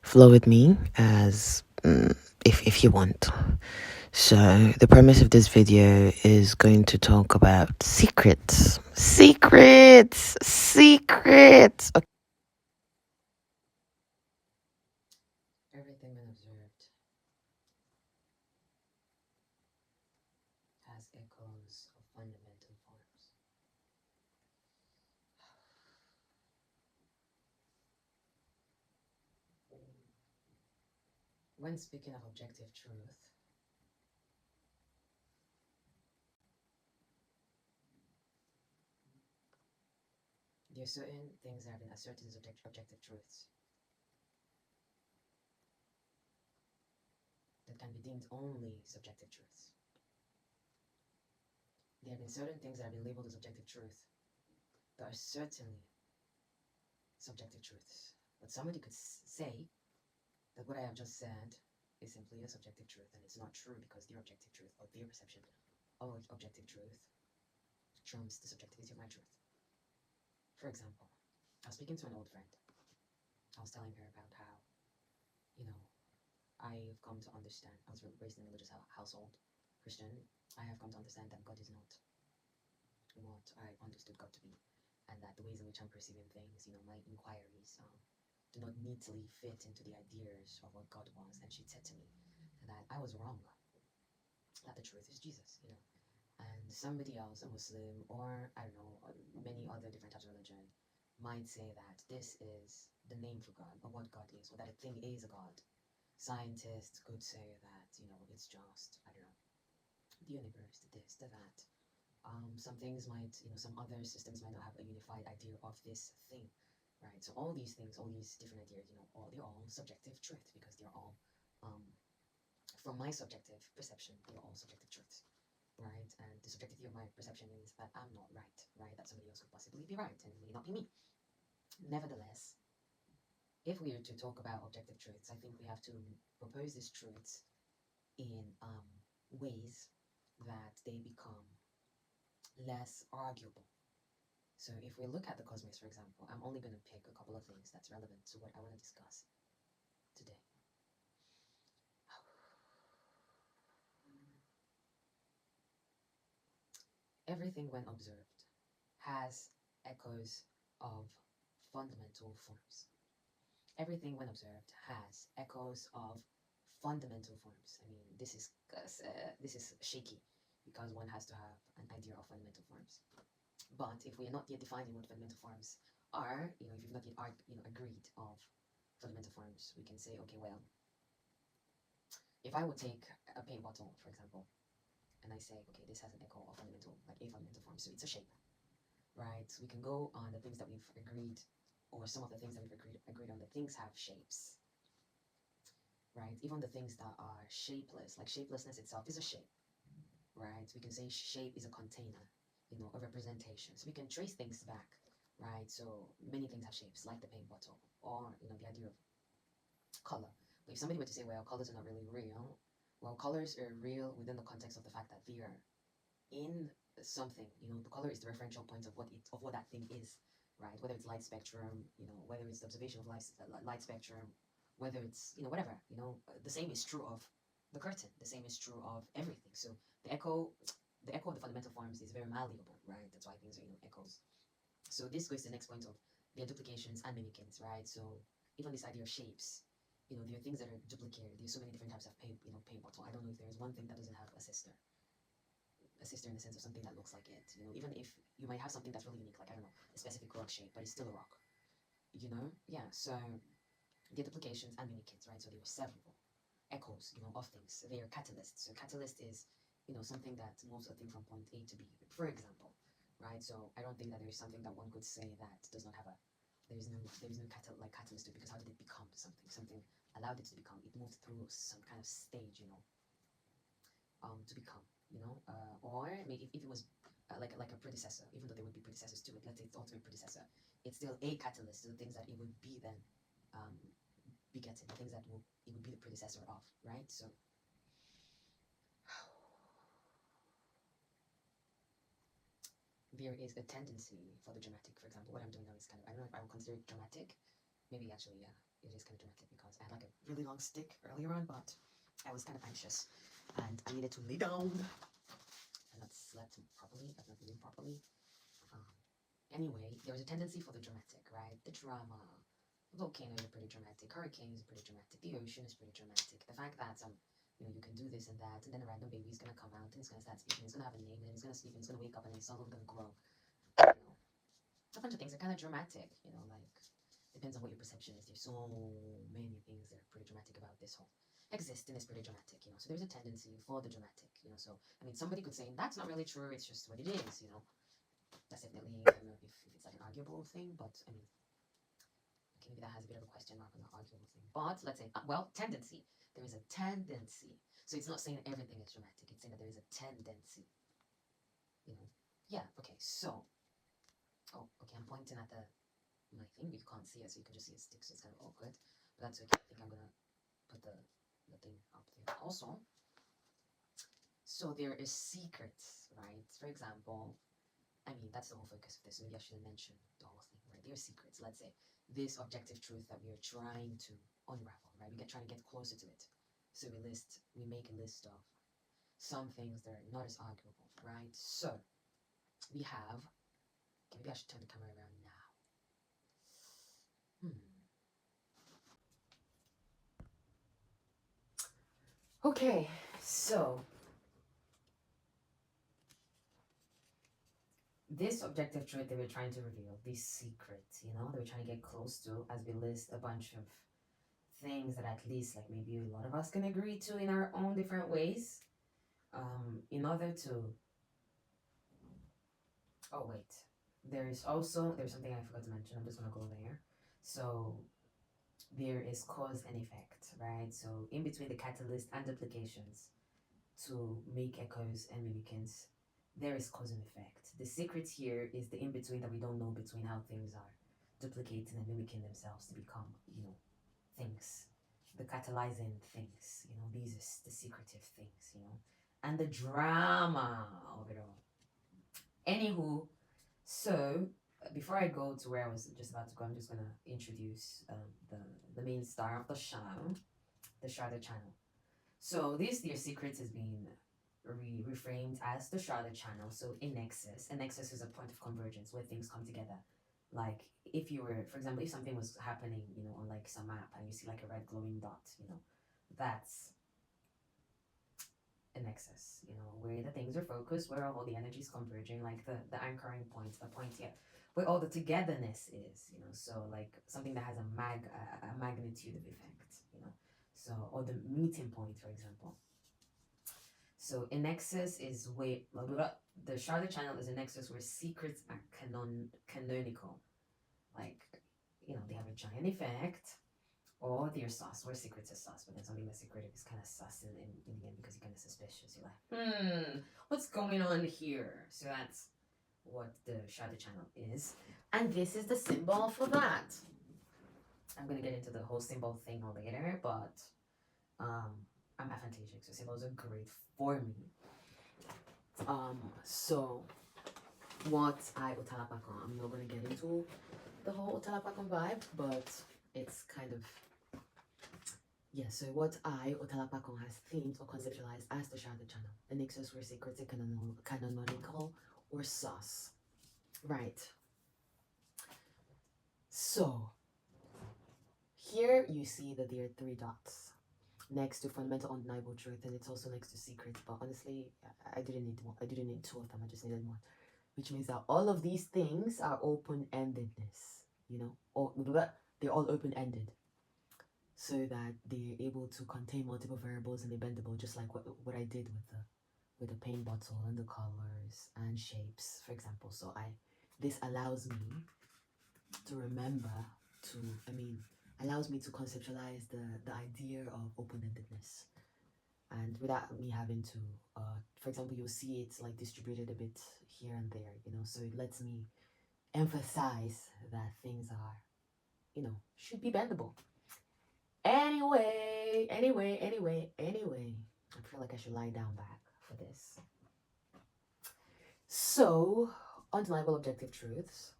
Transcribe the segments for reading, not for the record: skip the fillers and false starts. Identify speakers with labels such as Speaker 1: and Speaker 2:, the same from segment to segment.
Speaker 1: flow with me as if you want. So the premise of this video is going to talk about secrets. Okay. Everything when observed has echoes of fundamental forms. When speaking of objective truth, there are certain things that have been asserted as objective truths that can be deemed only subjective truths. There have been certain things that have been labeled as objective truth that are certainly subjective truths. But somebody could say that what I have just said is simply a subjective truth, and it's not true because their objective truth or their perception of objective truth trumps the subjectivity of my truth. For example, I was speaking to an old friend. I was telling her about how, I've come to understand, I was raised in a religious household, Christian. I have come to understand that God is not what I understood God to be, and that the ways in which I'm perceiving things, my inquiries do not neatly fit into the ideas of what God was. And she said to me that I was wrong, that the truth is Jesus, and somebody else, a Muslim, or I don't know, many other different types of religion, might say that this is the name for God, or what God is, or that a thing is a God. Scientists could say that, it's just, I don't know, the universe, the this, the that. Some things might, some other systems might not have a unified idea of this thing, right? So all these things, all these different ideas, they're all subjective truth because they're all, from my subjective perception, they're all subjective truths, right? And the subjectivity of my perception is that I'm not right, right? That somebody else could possibly be right and it may not be me. Nevertheless, if we are to talk about objective truths, I think we have to propose these truths in ways that they become less arguable. So if we look at the cosmos, for example, I'm only going to pick a couple of things that's relevant to what I want to discuss today. Everything, when observed, has echoes of fundamental forms. Everything, when observed, has echoes of fundamental forms. I mean, this is shaky because one has to have an idea of fundamental forms. But if we are not yet defining what fundamental forms are, if you've not yet agreed of fundamental forms, we can say, okay, well, if I would take a paint bottle, for example, and I say, okay, this has an echo of fundamental, like a fundamental form, so it's a shape, right? We can go on the things that we've agreed, or some of the things that we've agreed on. The things have shapes, right? Even the things that are shapeless, like shapelessness itself is a shape, right? We can say shape is a container, a representation. So we can trace things back, right? So many things have shapes, like the paint bottle, or the idea of color. But if somebody were to say, well, colors are not really real, well, colors are real within the context of the fact that they are in something. The color is the referential point of what that thing is, right? Whether it's light spectrum, whether it's the observation of light spectrum, whether it's whatever, the same is true of the curtain. The same is true of everything. So the echo of the fundamental forms is very malleable, right? That's why things are echoes. So this goes to the next point of their duplications and mimicings, right? So even this idea of shapes, there are things that are duplicated. There's so many different types of paint bottle. I don't know if there's one thing that doesn't have a sister in the sense of something that looks like it. Even if you might have something that's really unique, like, I don't know, a specific rock shape, but it's still a rock. Yeah. So the duplications and mimicings, right? So there are several echoes, of things. They are catalysts. So catalyst is, something that moves a thing from point A to B, for example, right? So I don't think that there's something that one could say that does not have there's no catalyst to it, because how did it become something? Something allowed it to become. It moved through some kind of stage, to become, or maybe if it was like a predecessor, even though there would be predecessors to it, let's say it's ultimate predecessor, it's still a catalyst to the things that it would be then begetting, the things that it would be the predecessor of, right? So there is a tendency for the dramatic. For example, what I'm doing now is kind of, I don't know if I would consider it dramatic. Maybe actually, yeah. it is kind of dramatic because I had like a really long stick earlier on, but I was kind of anxious and I needed to lay down. And not slept properly. I've not eaten properly. Um, anyway, there was a tendency for the dramatic, right? The drama. Volcanoes are pretty dramatic. Hurricanes are pretty dramatic. The ocean is pretty dramatic. The fact that you can do this and that, and then a random baby is gonna come out and it's gonna start speaking. It's gonna have a name, and then it's gonna sleep, and it's gonna wake up, and then it's all gonna grow. You know, a bunch of things are kind of dramatic. Like depends on what your perception is. There's so many things that are pretty dramatic about this whole existing is pretty dramatic. So there's a tendency for the dramatic. So I mean, somebody could say that's not really true. It's just what it is. That's definitely, I don't know if it's like an arguable thing, but I mean, okay, maybe that has a bit of a question mark on the arguable thing. But let's say, tendency. There is a tendency. So it's not saying everything is dramatic. It's saying that there is a tendency. Yeah. Okay. So, okay. I'm pointing at my thing. You can't see it, so you can just see it stick. So it's kind of awkward. But that's okay. I think I'm gonna put the thing up there also. So there is secrets, right? For example, I mean, that's the whole focus of this. Maybe I shouldn't mention the whole thing, right? There are secrets. Let's say this objective truth that we are trying to unravel, right? Trying to get closer to it. So we make a list of some things that are not as arguable, right? So we have, okay, maybe I should turn the camera around now. Okay, so this objective truth that we're trying to reveal, this secret, that we're trying to get close to, as we list a bunch of things that at least like maybe a lot of us can agree to in our own different ways. In order to, oh wait, there's something I forgot to mention. I'm just gonna go there. So there is cause and effect, right? So in between the catalyst and duplications to make echoes and mimicants, there is cause and effect. The secret here is the in-between that we don't know between how things are duplicating and mimicking themselves to become, things. The catalyzing things, these are the secretive things, and the drama of it all. Anywho, so before I go to where I was just about to go, I'm just gonna introduce the main star of the show, the Shrouded channel. So this dear secrets is being reframed as the Shrouded channel. So a nexus is a point of convergence where things come together. Like if you were, for example, if something was happening, on like some map and you see like a red glowing dot, that's a nexus, where the things are focused, where all the energy is converging, like the anchoring point, the point here, where all the togetherness is, so like something that has a magnitude of effect, so, or the meeting point, for example. So a nexus is where, the Shrouded channel is a nexus where secrets are canonical, like, they have a giant effect, or they're sus, where secrets are sus, but then something that's secretive is kind of sus in the end because you're kind of suspicious. You're like, what's going on here? So that's what the Shrouded channel is. And this is the symbol for that. I'm going to get into the whole symbol thing later, but I'm aphantasia, so symbols are great for me. So what I Utalapakon, I'm not going to get into the whole Utalapakon vibe, but it's kind of, yeah, so what Utalapakon has themed or conceptualized as the Shrouded channel, a nexus where secrets are canonical or sus. Right. So here you see that there are 3 dots next to fundamental undeniable truth, and it's also next to secrets. But honestly, I didn't need more. I didn't need 2 of them. I just needed 1, which means that all of these things are open-endedness. Or they're all open-ended, so that they're able to contain multiple variables and they're bendable, just like what I did with the paint bottle and the colors and shapes, for example. So this allows me to remember allows me to conceptualize the idea of open-endedness, and without me having to for example, you'll see it like distributed a bit here and there, so it lets me emphasize that things are, should be bendable. Anyway, I feel like I should lie down back for this. So, undeniable objective truths.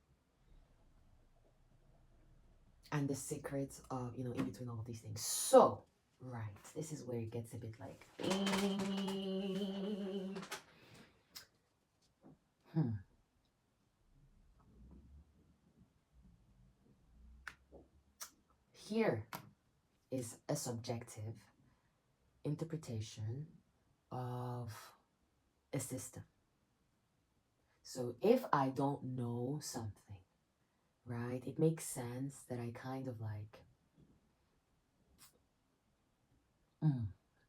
Speaker 1: and the secrets of, in between all of these things. So, right, this is where it gets a bit like, here is a subjective interpretation of a system. So if I don't know something, right, it makes sense that I kind of like,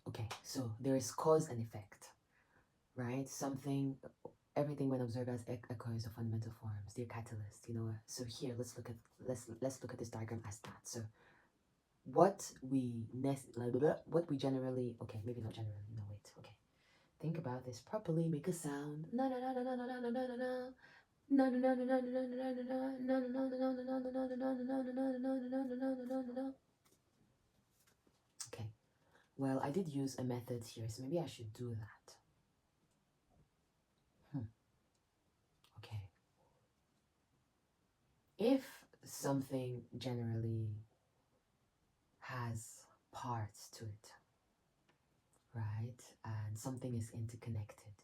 Speaker 1: okay, so there is cause and effect, right? Everything when observed as echoes of fundamental forms, they're catalyst, So here, let's look at this diagram as that. So what we generally, okay, maybe not generally, no, wait, okay. Think about this properly, make a sound. No, no, no, no, no, no, no, no, no, no. No no no no no no no no no no no no. Okay. Well, I did use a method here, so maybe I should do that. Okay. If something generally has parts to it, right? And something is interconnected,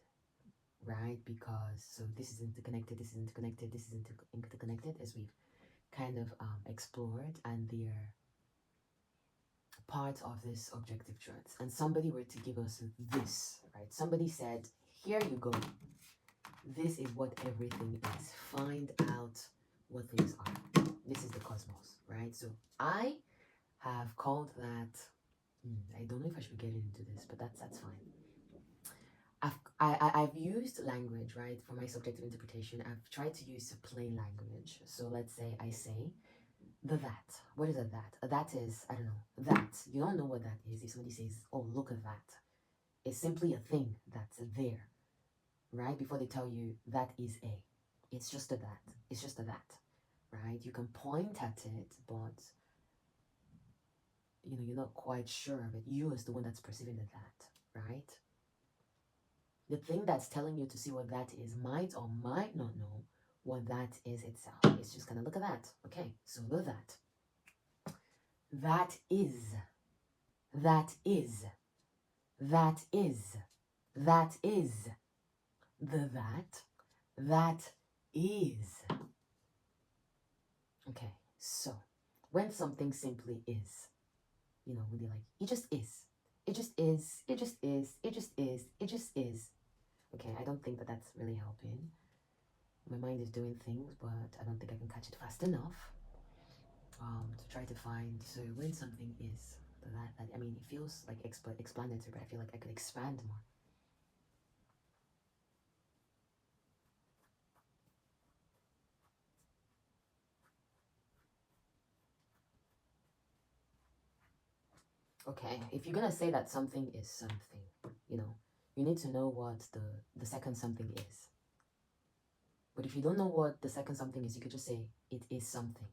Speaker 1: right? Because so this is interconnected, this is interconnected, this is interconnected, as we've kind of explored, and they're part of this objective truth. And somebody were to give us this, right? Somebody said, here you go. This is what everything is. Find out what things are. This is the cosmos, right? So I have called that, I don't know if I should get into this, but that's fine. I've used language, right, for my subjective interpretation. I've tried to use a plain language. So let's say I say the that. What is a that? A that is, I don't know, that. You don't know what that is. If somebody says, oh, look at that, it's simply a thing that's there, right? Before they tell you that is a. It's just a that. It's just a that, right? You can point at it, but you're not quite sure of it. You as the one that's perceiving the that, right? The thing that's telling you to see what that is might or might not know what that is itself. It's just gonna look at that. Okay, so the that. That is. That is. That is. That is. The that. That is. Okay, so when something simply is, when they're like, it just is. It just is. It just is. It just is. It just is. Okay, I don't think that that's really helping. My mind is doing things, but I don't think I can catch it fast enough to try to find. So when something is, that I mean, it feels like explanatory, but I feel like I could expand more. Okay, if you're gonna say that something is something, you need to know what the second something is. But if you don't know what the second something is, you could just say it is something.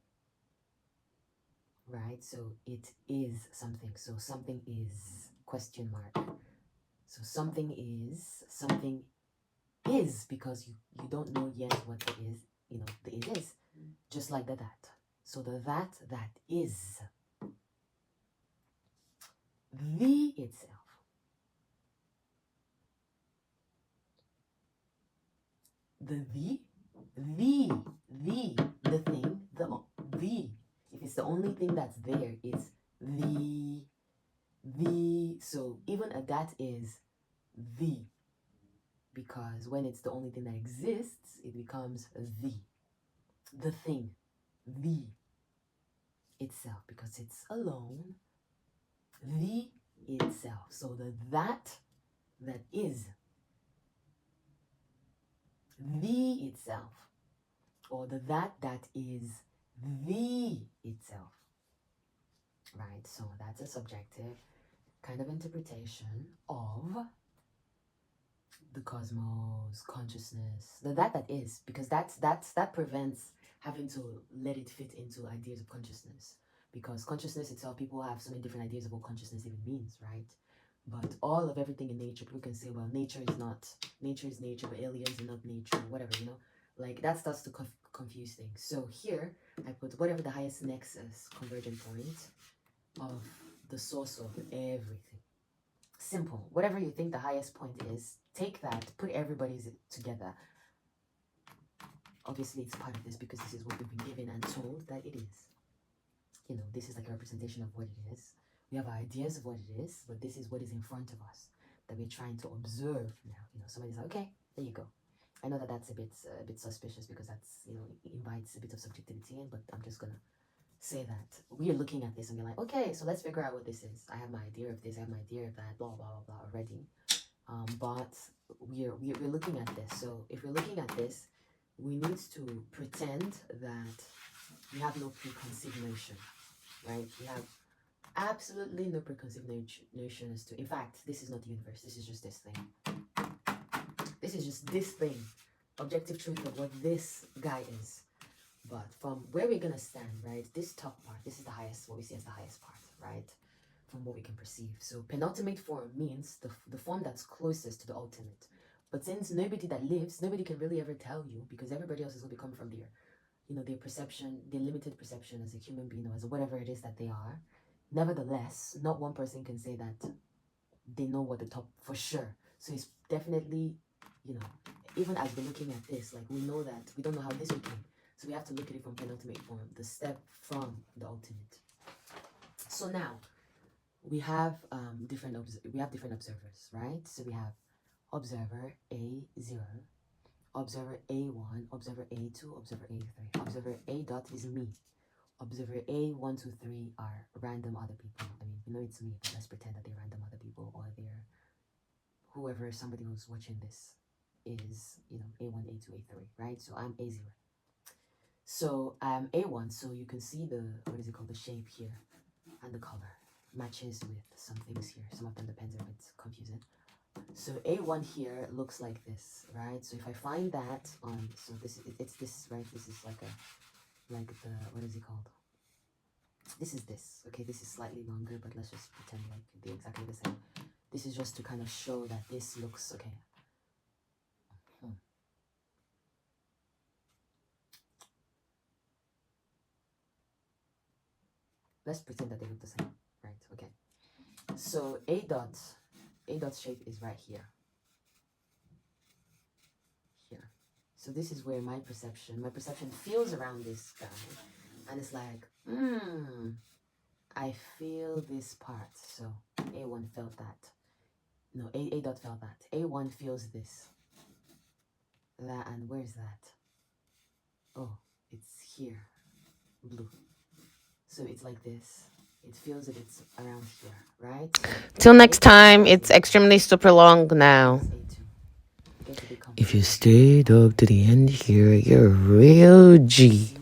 Speaker 1: Right? So it is something. So something is question mark. So something is because you don't know yet what the is, the it is. Just like the that. So the that is the itself. The thing, the. If it's the only thing that's there, it's the. So even a that is the. Because when it's the only thing that exists, it becomes the thing, the itself, because it's alone, the itself. So the that is the itself, or the that is the itself, right? So that's a subjective kind of interpretation of the cosmos, consciousness, that is, because that prevents having to let it fit into ideas of consciousness, because consciousness itself, people have so many different ideas of what consciousness even means, right? But all of everything in nature, people can say, well, nature is nature, but aliens are not nature, whatever, like that starts to confuse things. So here I put whatever the highest nexus convergent point of the source of everything. Simple. Whatever you think the highest point is, take that, put everybody's together. Obviously, it's part of this because this is what we've been given and told that it is. You know, this is like a representation of what it is. We have ideas of what it is, but this is what is in front of us that we're trying to observe now. You know, somebody's like, okay, there you go. I know that that's a bit suspicious because that's, you know, it invites a bit of subjectivity in, but I'm just gonna say that we are looking at this and be like, okay, so let's figure out what this is. I have my idea of this, I have my idea of that, blah blah blah blah already. But we're looking at this. So if we're looking at this, we need to pretend that we have no preconceived notion, right? We have absolutely no preconceived notion as to, in fact, this is not the universe, this is just this thing. This is just this thing, objective truth of what this guy is. But from where we're gonna stand, right, this top part, this is the highest, what we see as the highest part, right, from what we can perceive. So penultimate form means the form that's closest to the ultimate. But since nobody that lives, nobody can really ever tell you, because everybody else is going to come from their, you know, their perception, their limited perception as a human being or as whatever it is that they are. Nevertheless, not one person can say that they know what the top for sure. So it's definitely, you know, even as we're looking at this, like we know that we don't know how this became. So we have to look at it from penultimate form, the step from the ultimate. So now we have different observers, right? So we have observer A0, observer A1, observer A2, observer A3. Observer A dot is me. Observer A1, 2, 3 are random other people. I mean, we know it's me, but let's pretend that they're random other people, or they're whoever, somebody who's watching this is, you know, A1, A2, A3, right? So I'm A0. So I'm A1, so you can see the, what is it called, the shape here, and the color matches with some things here. Some of them depends, a bit confusing. So A1 here looks like this, right? So if I find that on, so this, it's this, right? This is like a, like the, what is it called? This is this, okay? This is slightly longer, but let's just pretend like they're exactly the same. This is just to kind of show that this looks, okay. Let's pretend that they look the same, right? Okay. So A dot shape is right here. Here. So this is where my perception feels around this guy. And it's like, I feel this part. So A1 felt that. No, A dot felt that. A1 feels this. That, and where's that? Oh, it's here. Blue. So it's like this. It feels that it's around here, right?
Speaker 2: Till next time, it's extremely super long now. If you stayed up to the end here, you're a real G.